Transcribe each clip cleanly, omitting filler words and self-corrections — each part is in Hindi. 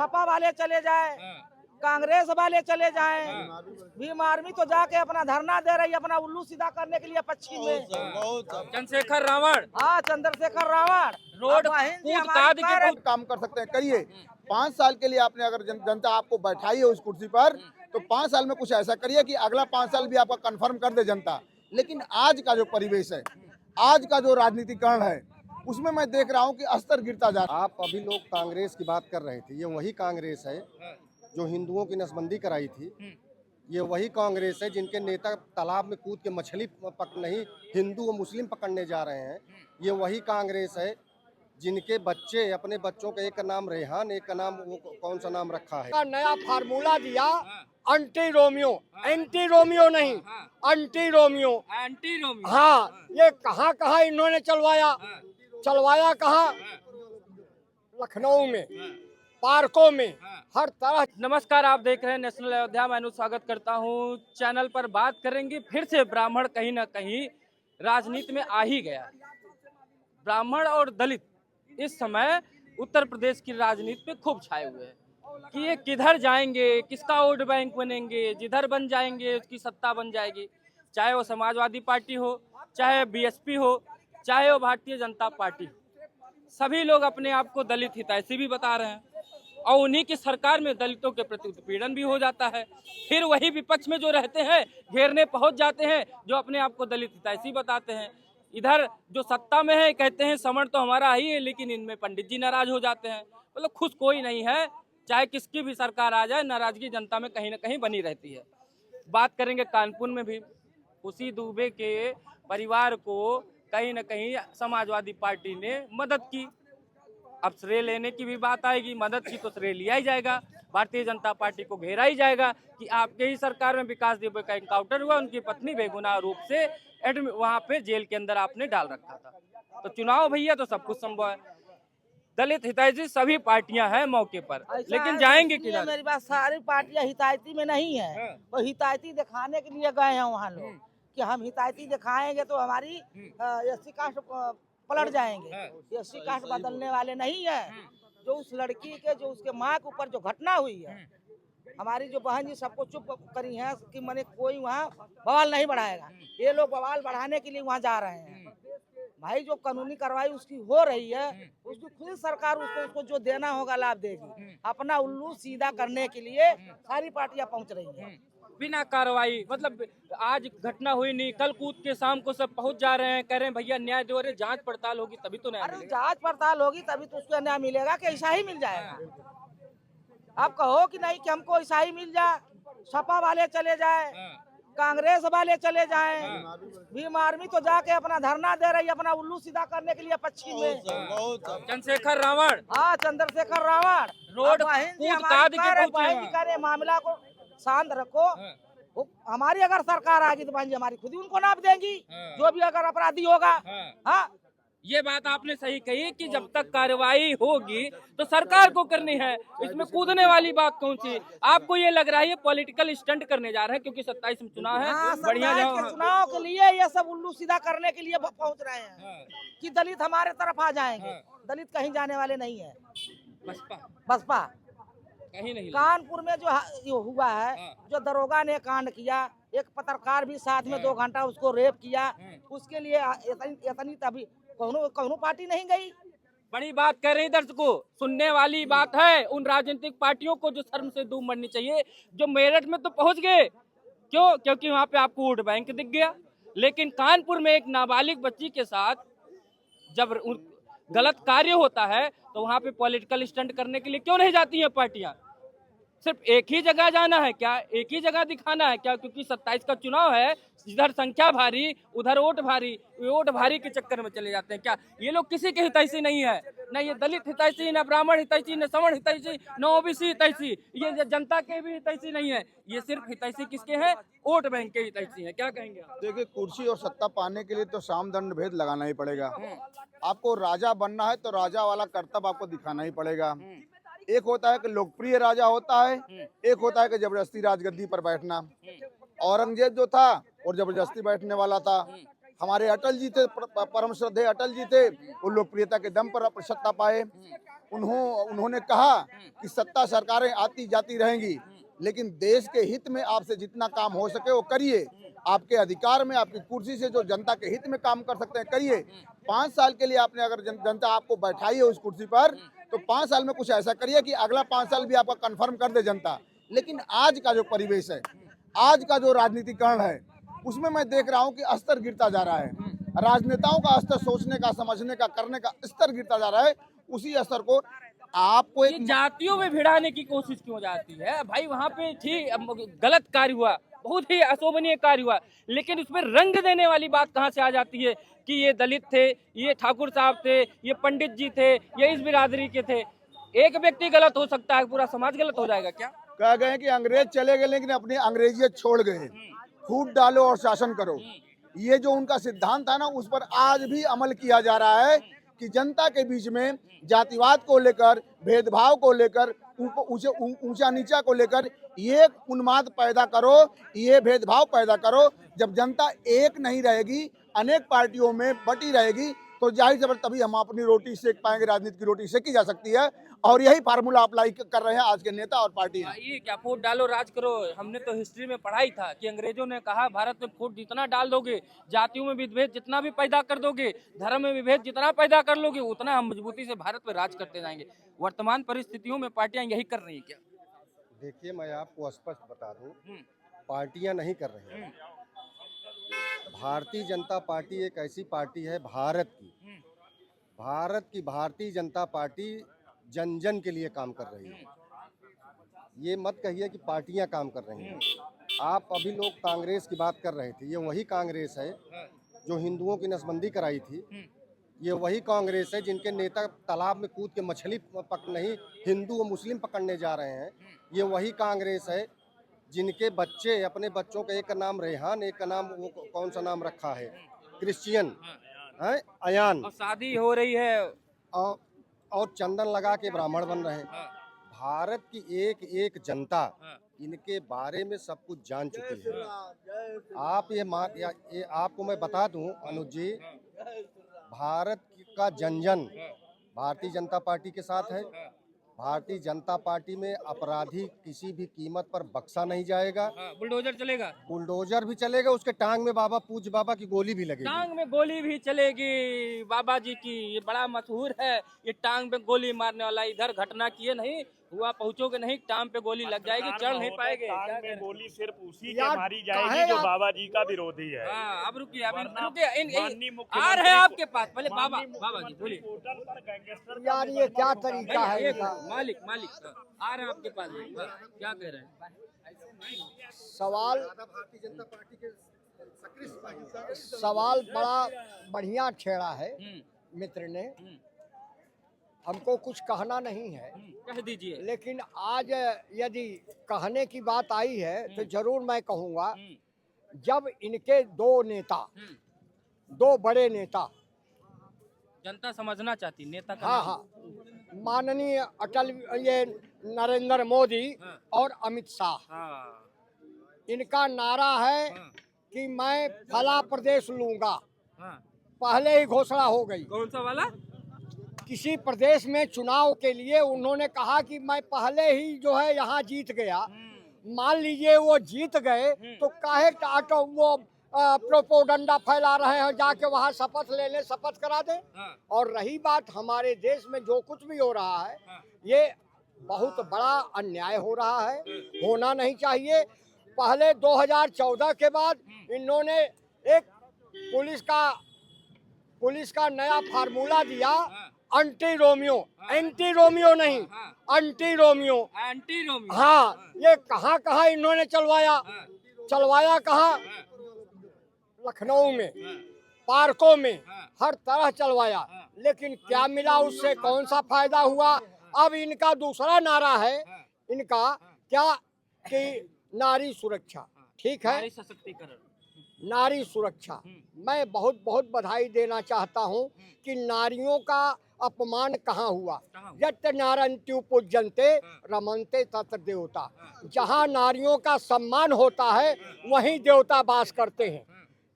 सपा वाले चले जाए, कांग्रेस वाले चले जाएं, भीम आर्मी तो जाके अपना धरना दे रही है अपना उल्लू सीधा करने के लिए पश्चिम में। चंद्रशेखर रावण हाँ, चंद्रशेखर रावण रोड हमारी कूद के पैर- काम कर सकते हैं, करिए। 5 साल के लिए आपने अगर जनता आपको बैठाई है उस कुर्सी पर, तो 5 साल में कुछ ऐसा करिए कि अगला 5 साल भी आपका कंफर्म कर दे जनता। लेकिन आज का जो परिवेश है, आज का जो राजनीतिकरण है, उसमें मैं देख रहा हूँ कि स्तर गिरता जा रहा है। आप अभी लोग कांग्रेस की बात कर रहे थे, ये वही कांग्रेस है जो हिंदुओं की नसबंदी कराई थी। ये वही कांग्रेस है जिनके नेता तालाब में कूद के मछली नहीं हिंदू और मुस्लिम पकड़ने जा रहे हैं। ये वही कांग्रेस है जिनके बच्चे, अपने बच्चों का एक का नाम रेहान, एक का नाम वो कौन सा नाम रखा है। का नया फार्मूला दिया, एंटी रोमियो, एंटी रोमियो नहीं, एंटी रोमियो। Anti Romeo. हाँ, ये कहाँ कहाँ इन्होंने चलवाया कहाँ? लखनऊ में, पार्कों में, हर तरह। नमस्कार, आप देख रहे हैं नेशनल अयोध्या। मैं स्वागत करता हूं चैनल पर। बात करेंगे फिर से ब्राह्मण कहीं ना कहीं राजनीति में आ ही गया। ब्राह्मण और दलित इस समय उत्तर प्रदेश की राजनीति में खूब छाए हुए हैं कि ये किधर जाएंगे, किसका वोट बैंक बनेंगे, जिधर बन जाएंगे उसकी सत्ता बन जाएगी। चाहे वो समाजवादी पार्टी हो, चाहे बीएसपी हो, चाहे वो भारतीय जनता पार्टी, सभी लोग अपने आप को दलित हितैषी भी बता रहे हैं और उन्हीं की सरकार में दलितों के प्रति उत्पीड़न भी हो जाता है। फिर वही विपक्ष में जो रहते हैं घेरने पहुंच जाते हैं जो अपने आप को दलित हितैषी बताते हैं। इधर जो सत्ता में है कहते हैं समण तो हमारा ही है, लेकिन इनमें पंडित जी नाराज हो जाते हैं। मतलब खुश कोई नहीं है, चाहे किसकी भी सरकार आ जाए, नाराजगी जनता में कहीं ना कहीं बनी रहती है। बात करेंगे कानपुर में भी खुशी दुबे के परिवार को कहीं ना कहीं समाजवादी पार्टी ने मदद की। अब श्रेय लेने की भी बात आएगी, मदद की तो श्रेय लिया ही जाएगा, भारतीय जनता पार्टी को घेरा ही जाएगा कि आपके ही सरकार में विकास दुबे का एनकाउंटर हुआ, उनकी पत्नी बेगुनाह रूप से वहां पे जेल के अंदर आपने डाल रखा था। तो चुनाव भैया तो सब कुछ संभव है। दलित हितैषी सभी पार्टियां हैं मौके पर, लेकिन जाएंगे किधर? मेरी बात, सारी पार्टियां हितायती में नहीं है। वो हितायती दिखाने के लिए गए हैं वहाँ लोग कि हम हितायती दिखाएंगे तो हमारी एससी कास्ट पलट जाएंगे। एससी कास्ट बदलने वाले नहीं है। जो उस लड़की के, जो उसके माँ के ऊपर जो घटना हुई है, हमारी जो बहन जी सबको चुप करी है कि मैंने कोई वहाँ बवाल नहीं बढ़ाएगा। ये लोग बवाल बढ़ाने के लिए वहाँ जा रहे हैं। भाई जो कानूनी कार्रवाई उसकी हो रही है, उसकी खुद सरकार उसको जो देना होगा लाभ देगी। अपना उल्लू सीधा करने के लिए सारी पार्टियां पहुंच रही हैं। बिना कार्रवाई, मतलब आज घटना हुई नहीं, कल कूद के शाम को सब पहुंच जा रहे हैं, कह रहे हैं भैया न्याय दो। अरे जांच पड़ताल होगी तभी तो न्याय मिलेगा। जांच पड़ताल होगी तभी तो उसको न्याय मिलेगा कि ऐसा ही मिल जाएगा। आप कहो कि नहीं कि हमको ऐसा ही मिल जाए, सपा वाले चले जाए, कांग्रेस वाले चले जाएं, भीम आर्मी तो जाके अपना धरना दे रही है अपना उल्लू सीधा करने के लिए पश्चिम में। चंद्रशेखर रावण हाँ, चंद्रशेखर रावण रोड करे मामला को शांत रखो। हमारी अगर सरकार आएगी तो बहन जी हमारी खुद ही उनको नाप देंगी, जो भी अगर अपराधी होगा। हाँ, ये बात आपने सही कही कि जब तक कार्रवाई होगी तो सरकार को करनी है। इसमें कूदने वाली बात कौन सी? आपको ये लग रहा है ये पॉलिटिकल स्टंट करने जा रहे हैं क्योंकि 27 में चुनाव है। हाँ, बढ़िया चुनाव के लिए ये सब उल्लू सीधा करने के लिए पहुंच रहे हैं कि दलित हमारे तरफ आ जाएंगे। दलित कहीं जाने वाले नहीं है। बसपा कहीं नहीं। कानपुर में जो हुआ है, जो दरोगा ने कांड किया, एक पत्रकार भी साथ में 2 घंटा उसको रेप किया, उसके लिए इतनी तभी कौनो पार्टी नहीं गई। बड़ी बात कह रही दर्शकों, सुनने वाली बात है। उन राजनीतिक पार्टियों को जो शर्म से दूर मरनी चाहिए, जो मेरठ में तो पहुंच गए। क्यों? क्योंकि वहां पे आपको वोट बैंक दिख गया। लेकिन कानपुर में एक नाबालिग बच्ची के साथ जब गलत कार्य होता है तो वहां पे पॉलिटिकल स्टंट करने के लिए क्यों नहीं जाती हैं पार्टियां? सिर्फ एक ही जगह जाना है क्या? एक ही जगह दिखाना है क्या? क्योंकि 27 का चुनाव है, इधर संख्या भारी उधर वोट भारी, वोट भारी के चक्कर में चले जाते हैं क्या? ये लोग किसी के हितैषी नहीं है, न ये दलित हितैषी, न ब्राह्मण हितैषी, न सवर्ण हितैषी, न ओबीसी हितैषी, ये जनता के भी हितैषी नहीं है। ये सिर्फ हितैषी किसके हैं? वोट बैंक के हितैषी हैं। क्या कहेंगे आप? देखिए, कुर्सी और सत्ता पाने के लिए तो साम दंड भेद लगाना ही पड़ेगा। आपको राजा बनना है तो राजा वाला कर्तव्य आपको दिखाना ही पड़ेगा। एक होता है कि लोकप्रिय राजा होता है, एक होता है कि जबरदस्ती राजगद्दी पर बैठना। औरंगजेब जो था और जबरदस्ती बैठने वाला था। हमारे अटल जी थे, परम श्रद्धेय अटल जी थे, वो लोकप्रियता के दम पर सत्ता पाए। उन्होंने कहा कि सत्ता सरकारें आती जाती रहेंगी, लेकिन देश के हित में आपसे जितना काम हो सके वो करिए। आपके अधिकार में, आपकी कुर्सी से जो जनता के हित में काम कर सकते हैं करिए। 5 साल के लिए आपने अगर जनता आपको बैठाई है उस कुर्सी पर, तो 5 साल में कुछ ऐसा करिए कि अगला 5 साल भी आपका कन्फर्म कर दे जनता। लेकिन आज का जो परिवेश है, आज का जो राजनीतिकरण है, उसमें मैं देख रहा हूँ कि स्तर गिरता जा रहा है। राजनेताओं का स्तर, सोचने का, समझने का, करने का स्तर गिरता जा रहा है। उसी स्तर को आपको ये जातियों में भिड़ाने की कोशिश क्यों जाती है भाई? वहाँ पे ठीक गलत कार्य हुआ, बहुत ही अशोभनीय कार्य हुआ, लेकिन उसमें रंग देने वाली बात कहाँ से आ जाती है कि ये दलित थे, ये ठाकुर साहब थे, ये पंडित जी थे, ये इस बिरादरी के थे। एक व्यक्ति गलत हो सकता है, पूरा समाज गलत हो जाएगा क्या? कह गए कि अंग्रेज चले गए लेकिन अपनी अंग्रेजियत छोड़ गए। फूट डालो और शासन करो, ये जो उनका सिद्धांत था ना, उस पर आज भी अमल किया जा रहा है कि जनता के बीच में जातिवाद को लेकर, भेदभाव को लेकर, ऊंचा नीचा को लेकर ये उन्माद पैदा करो, ये भेदभाव पैदा करो। जब जनता एक नहीं रहेगी, अनेक पार्टियों में बटी रहेगी, तो जाहिर सी बात तभी हम अपनी रोटी सेक पाएंगे। राजनीति की रोटी सेकी जा सकती है, और यही फार्मूला अप्लाई कर रहे हैं आज के नेता और पार्टी। ये क्या फूट डालो राज करो? हमने तो हिस्ट्री में पढ़ा ही था कि अंग्रेजों ने कहा भारत में फूट जितना डाल दोगे, जातियों में विभेद जितना भी पैदा कर दोगे, धर्म में विभेद जितना पैदा कर लोगे, उतना हम मजबूती से भारत पर राज करते जाएंगे। वर्तमान परिस्थितियों में पार्टियां यही कर रही है क्या? देखिए, मैं आपको स्पष्ट बता दूं, पार्टियां नहीं कर रही हैं। भारतीय जनता पार्टी एक ऐसी पार्टी है भारत की भारतीय जनता पार्टी जन जन के लिए काम कर रही है। ये मत कहिए कि पार्टियां काम कर रही हैं। आप अभी लोग कांग्रेस की बात कर रहे थे, ये वही कांग्रेस है जो हिंदुओं की नसबंदी कराई थी। ये वही कांग्रेस है जिनके नेता तालाब में कूद के मछली नहीं हिंदू और मुस्लिम पकड़ने जा रहे हैं। ये वही कांग्रेस है जिनके बच्चे, अपने बच्चों का एक का नाम रेहान, एक का नाम वो कौन सा नाम रखा है, क्रिश्चियन है, अयान, और शादी हो रही है और चंदन लगा के ब्राह्मण बन रहे हैं। भारत की एक एक जनता इनके बारे में सब कुछ जान चुकी है। आप ये आपको मैं बता दूं अनुज जी, भारत का जन जन भारतीय जनता पार्टी के साथ है। भारतीय जनता पार्टी में अपराधी किसी भी कीमत पर बख्शा नहीं जाएगा। बुलडोजर चलेगा, बुलडोजर भी चलेगा, उसके टांग में बाबा पूज्य बाबा की गोली भी लगेगी। टांग में गोली भी चलेगी बाबा जी की, ये बड़ा मशहूर है। ये टांग पे गोली मारने वाला इधर घटना किए नहीं हुआ, पहुंचोगे नहीं, टांग पे गोली लग जाएगी, चढ़ नहीं पाएंगे। टांग में गोली सिर्फ उसी के मारी जाएगी जो बाबा जी का विरोधी है। अब रुकिए, अब आ रहे हैं आपके पास, पहले बाबा जी बोलिए। यार ये क्या तरीका है इनका? मालिक आ रहे हैं आपके पास, क्या कह रहे हैं? सवाल भारतीय जनता पार्टी के सवाल बड़ा बढ़िया छेड़ा है मित्र ने। हमको कुछ कहना नहीं है, कह दीजिए। लेकिन आज यदि कहने की बात आई है तो जरूर मैं कहूँगा। जब इनके दो बड़े नेता, जनता समझना चाहती नेता का हाँ, माननीय अटल ये नरेंद्र मोदी और अमित शाह, इनका नारा है कि मैं फला प्रदेश लूंगा। पहले ही घोषणा हो गई। कौन सा वाला? किसी प्रदेश में चुनाव के लिए उन्होंने कहा कि मैं पहले ही जो है यहाँ जीत गया। मान लीजिए वो जीत गए तो काहे वो प्रोपोगंडा फैला रहे हैं, जाके वहाँ शपथ ले ले, शपथ करा दे। और रही बात हमारे देश में जो कुछ भी हो रहा है, ये बहुत बड़ा अन्याय हो रहा है, होना नहीं चाहिए। पहले 2014 के बाद इन्होंने एक पुलिस का नया फार्मूला दिया, एंटी रोमियो नहीं, एंटी रोमियो। हाँ, ये कहाँ इन्होंने चलवाया कहाँ? लखनऊ में, पार्कों में, हर तरह चलवाया। लेकिन क्या मिला उससे? कौन सा फायदा हुआ? अब इनका दूसरा नारा है इनका क्या कि नारी सुरक्षा। ठीक है, नारी सशक्तिकरण, नारी सुरक्षा। मैं बहुत बहुत बधाई देना चाहता हूँ कि नारियों का अपमान कहाँ हुआ। यत् नारंत्यु पूज्यन्ते रमन्ते तत्र देवता। जहाँ नारियों का सम्मान होता है वहीं देवता वास करते हैं।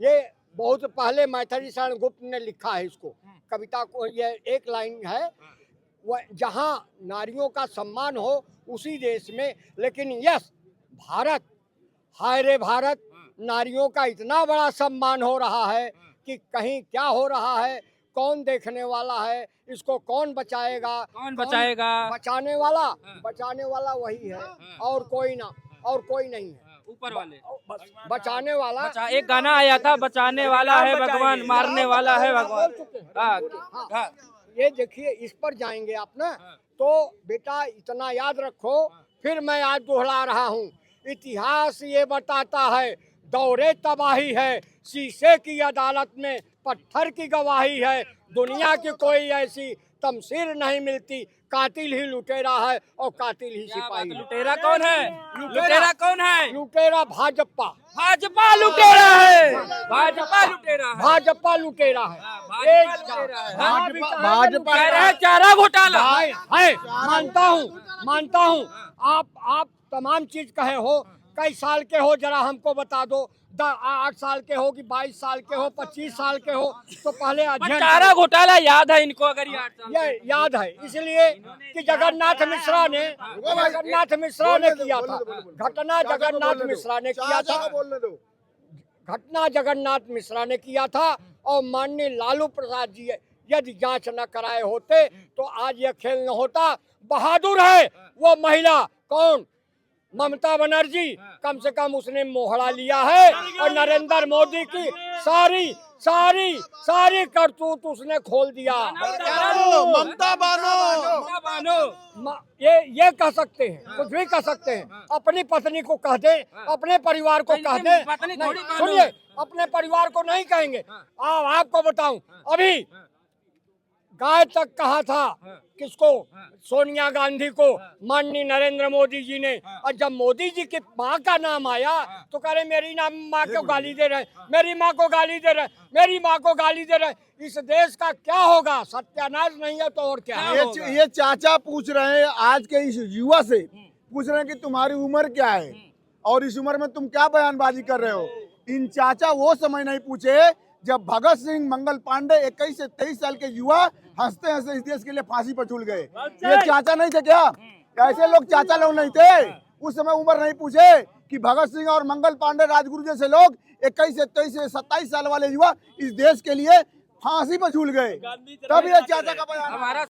ये बहुत पहले मैथिली शरण गुप्त ने लिखा है इसको, कविता को। ये एक लाइन है, जहां नारियों का सम्मान हो उसी देश में। लेकिन यस, भारत, हाय रे भारत, नारियों का इतना बड़ा सम्मान हो रहा है कि कहीं क्या हो रहा है, कौन देखने वाला है, इसको कौन बचाएगा? कौन बचाएगा? बचाने वाला वही है, और कोई नहीं है। ऊपर वाले बचाने वाला एक गाना आया था, बचाने वाला है भगवान, मारने वाला है भगवान। हाँ, ये देखिए, इस पर जाएंगे आप ना, तो बेटा इतना याद रखो, फिर मैं आज दोहरा रहा हूँ, इतिहास ये बताता है दौरे तबाही है, शीशे की अदालत में पत्थर की गवाही है, दुनिया की कोई ऐसी तमसीर नहीं मिलती, कातिल ही लुटेरा है और कातिल ही सिपाही है। लुटेरा कौन है? लुटेरा कौन है? लुटेरा भाजपा लुटेरा है। भाजपा लुटेरा है। भाजपा कह रहे हैं चारा घोटाला है। मानता हूँ आप तमाम चीज कहे हो, कई साल के हो, जरा हमको बता दो, 8 साल के हो कि 22 साल के हो, 25 साल के हो, तो पहले अध्ययन। चारा घोटाला याद है इनको? अगर ये 8 साल ये याद है इसलिए कि जगन्नाथ मिश्रा ने किया था घटना, जगन्नाथ मिश्रा ने किया था घटना, जगन्नाथ मिश्रा ने किया था। और माननीय लालू प्रसाद जी यदि जांच न कराए होते तो आज ये खेल न होता। बहादुर है वो महिला, कौन? ममता बनर्जी, कम से कम उसने मोहरा लिया है, और नरेंद्र मोदी की सारी करतूत उसने खोल दिया। ममता बानो। ये कह सकते हैं, कुछ भी कह सकते हैं, अपनी पत्नी को कह दे, अपने परिवार को कह दे। सुनिए, अपने परिवार को नहीं कहेंगे। आपको बताऊं, अभी गाय तक कहा था किसको? सोनिया गांधी को माननीय नरेंद्र मोदी जी ने। और जब मोदी जी की माँ का नाम आया तो कह रहे मेरी माँ को गाली दे रहे, मेरी माँ को गाली दे रहे, मेरी माँ को गाली दे रहे। इस देश का क्या होगा? सत्यानाश नहीं है तो और क्या है? ये चाचा पूछ रहे हैं आज के इस युवा से, पूछ रहे हैं कि तुम्हारी उम्र क्या है और इस उम्र में तुम क्या बयानबाजी कर रहे हो। इन चाचा वो समय नहीं पूछे जब भगत सिंह, मंगल पांडे 21 से 23 साल के युवा हंसते हंसते इस देश के लिए फांसी पर झूल गए। ये चाचा नहीं थे क्या? ऐसे लोग चाचा लोग नहीं थे। उस समय उम्र नहीं पूछे कि भगत सिंह और मंगल पांडे, राजगुरु जैसे लोग 21 से 23 से 27 साल वाले युवा इस देश के लिए फांसी पर झूल गए। तब ये चाचा का बयान।